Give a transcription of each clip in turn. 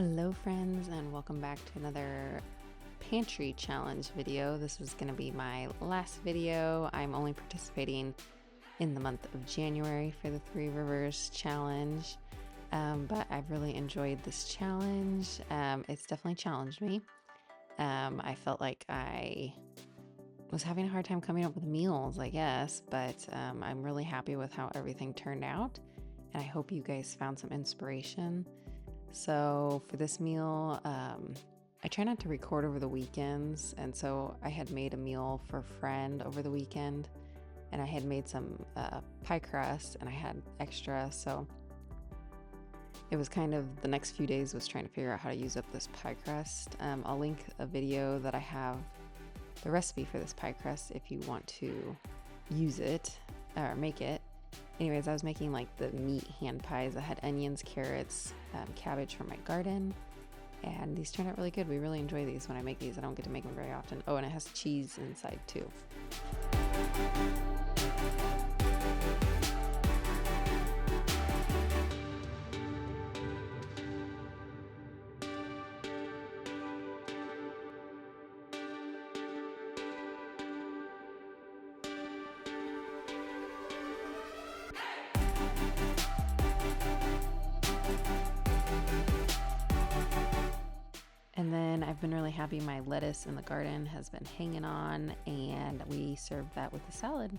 Hello friends, and welcome back to another Pantry challenge video. This is going to be my last video. I'm only participating in the month of January for the Three Rivers challenge, but I've really enjoyed this challenge. It's definitely challenged me. I felt like I was having a hard time coming up with meals, I guess, but I'm really happy with how everything turned out, and I hope you guys found some inspiration. So for this meal, I try not to record over the weekends, and so I had made a meal for a friend over the weekend, and I had made some pie crust, and I had extra, so it was kind of the next few days was trying to figure out how to use up this pie crust. I'll link a video that I have the recipe for this pie crust if you want to use it or make it. Anyways, I was making like the meat hand pies. I had onions, carrots, cabbage from my garden, and these turned out really good. We really enjoy these when I make these. I don't get to make them very often. Oh, and it has cheese inside too. And then I've been really happy my lettuce in the garden has been hanging on, and we served that with a salad.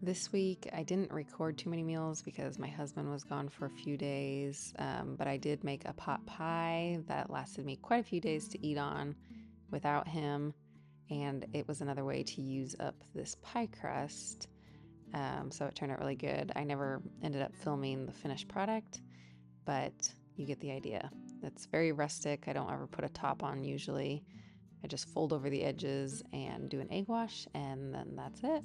This week, I didn't record too many meals because my husband was gone for a few days, but I did make a pot pie that lasted me quite a few days to eat on without him, and it was another way to use up this pie crust, so it turned out really good. I never ended up filming the finished product, but you get the idea. It's very rustic. I don't ever put a top on usually. I just fold over the edges and do an egg wash, and then that's it.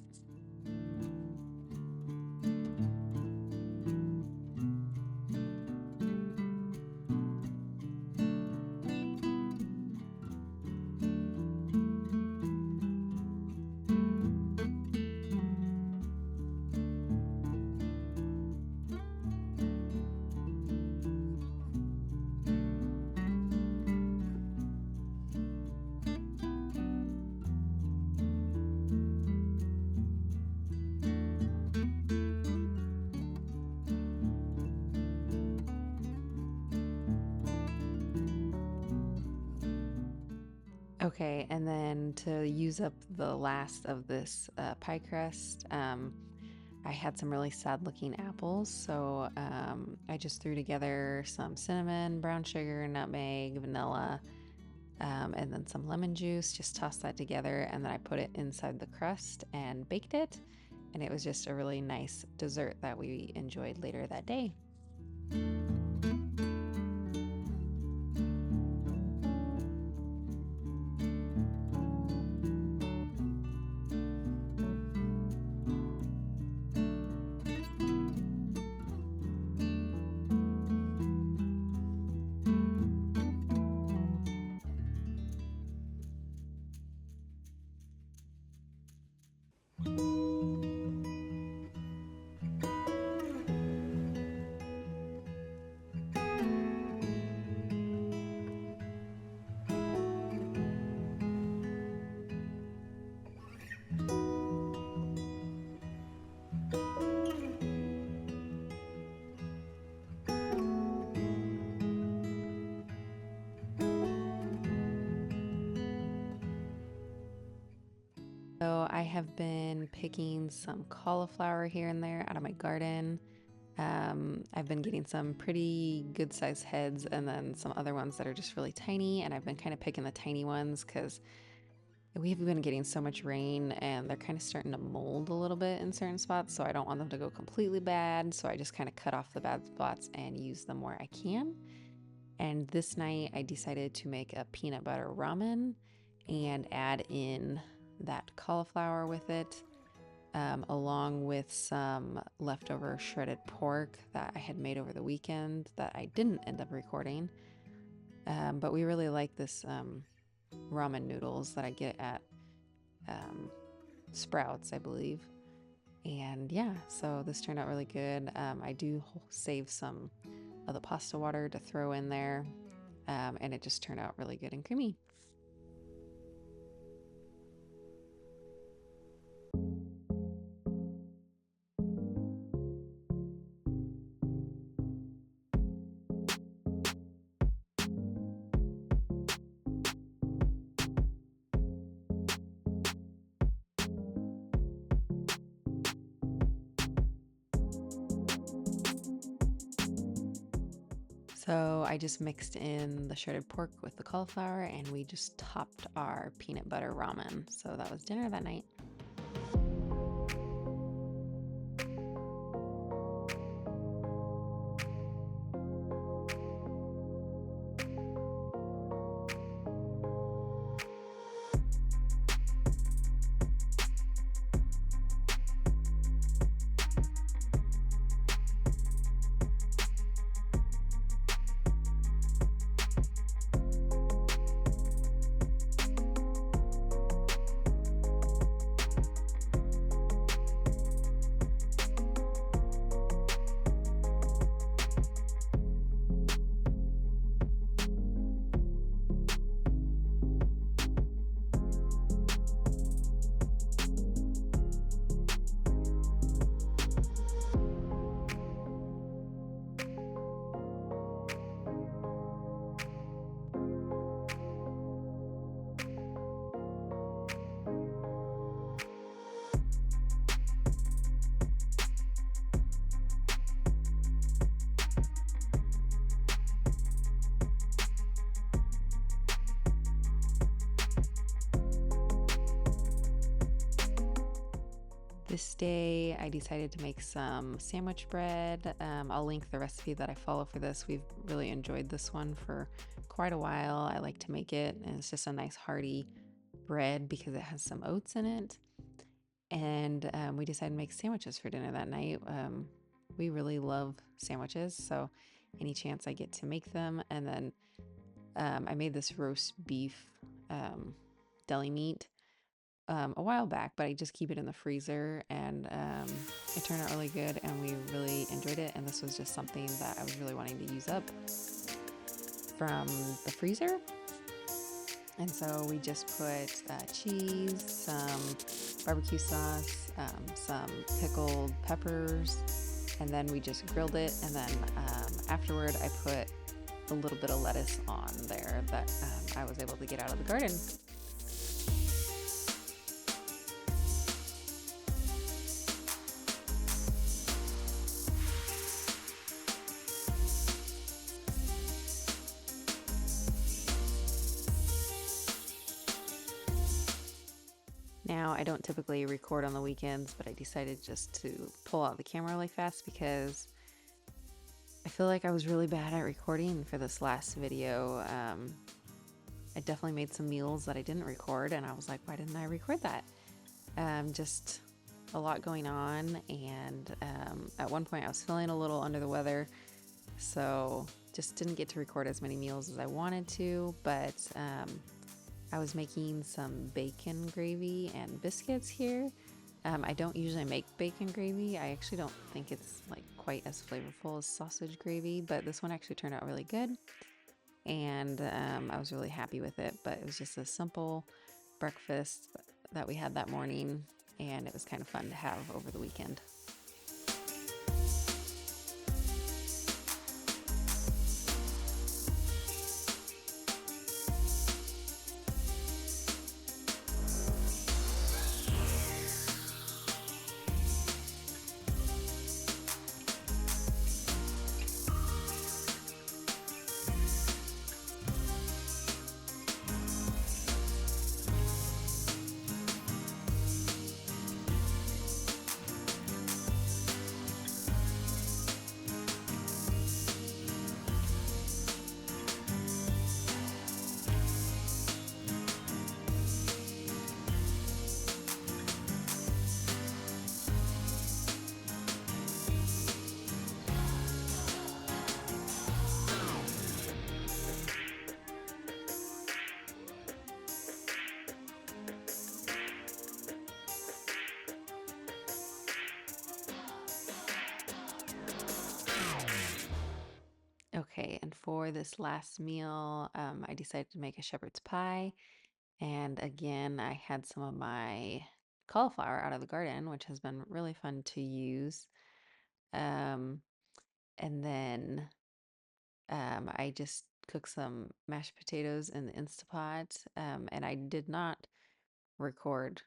Okay, and then to use up the last of this pie crust, I had some really sad looking apples, so I just threw together some cinnamon, brown sugar, nutmeg, vanilla, and then some lemon juice, just tossed that together, and then I put it inside the crust and baked it, and it was just a really nice dessert that we enjoyed later that day. So I have been picking some cauliflower here and there out of my garden. I've been getting some pretty good sized heads and then some other ones that are just really tiny, and I've been kind of picking the tiny ones because we've been getting so much rain and they're kind of starting to mold a little bit in certain spots, so I don't want them to go completely bad, so I just kind of cut off the bad spots and use them where I can. And this night I decided to make a peanut butter ramen and add in that cauliflower with it. Along with some leftover shredded pork that I had made over the weekend that I didn't end up recording. But we really like this ramen noodles that I get at Sprouts, I believe. And yeah, so this turned out really good. I do save some of the pasta water to throw in there, and it just turned out really good and creamy. So I just mixed in the shredded pork with the cauliflower and we just topped our peanut butter ramen. So that was dinner that night. This day I decided to make some sandwich bread. I'll link the recipe that I follow for this. We've really enjoyed this one for quite a while. I like to make it, and it's just a nice hearty bread because it has some oats in it. And we decided to make sandwiches for dinner that night. We really love sandwiches, so any chance I get to make them. And then I made this roast beef deli meat a while back, but I just keep it in the freezer, and it turned out really good and we really enjoyed it. And this was just something that I was really wanting to use up from the freezer. And so we just put cheese, some barbecue sauce, some pickled peppers, and then we just grilled it. And then afterward I put a little bit of lettuce on there that I was able to get out of the garden. Now, I don't typically record on the weekends, but I decided just to pull out the camera really fast because I feel like I was really bad at recording for this last video. I definitely made some meals that I didn't record, and I was like, why didn't I record that? Just a lot going on, and at one point I was feeling a little under the weather, so just didn't get to record as many meals as I wanted to, but I was making some bacon gravy and biscuits here. I don't usually make bacon gravy. I actually don't think it's like quite as flavorful as sausage gravy, but this one actually turned out really good. And I was really happy with it, but it was just a simple breakfast that we had that morning, and it was kind of fun to have over the weekend. for this last meal, I decided to make a shepherd's pie. And again, I had some of my cauliflower out of the garden, which has been really fun to use. Um, and then I just cooked some mashed potatoes in the Instapot. And I did not record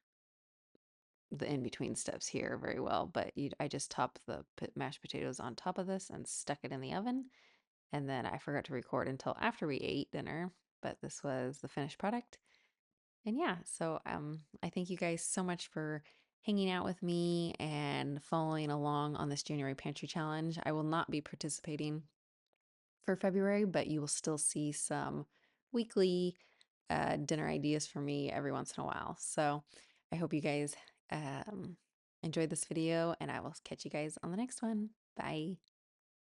the in-between steps here very well, but I just topped the mashed potatoes on top of this and stuck it in the oven. And then I forgot to record until after we ate dinner, but this was the finished product. And yeah, so I thank you guys so much for hanging out with me and following along on this January Pantry Challenge. I will not be participating for February, but you will still see some weekly dinner ideas for me every once in a while. So I hope you guys enjoyed this video, and I will catch you guys on the next one. Bye.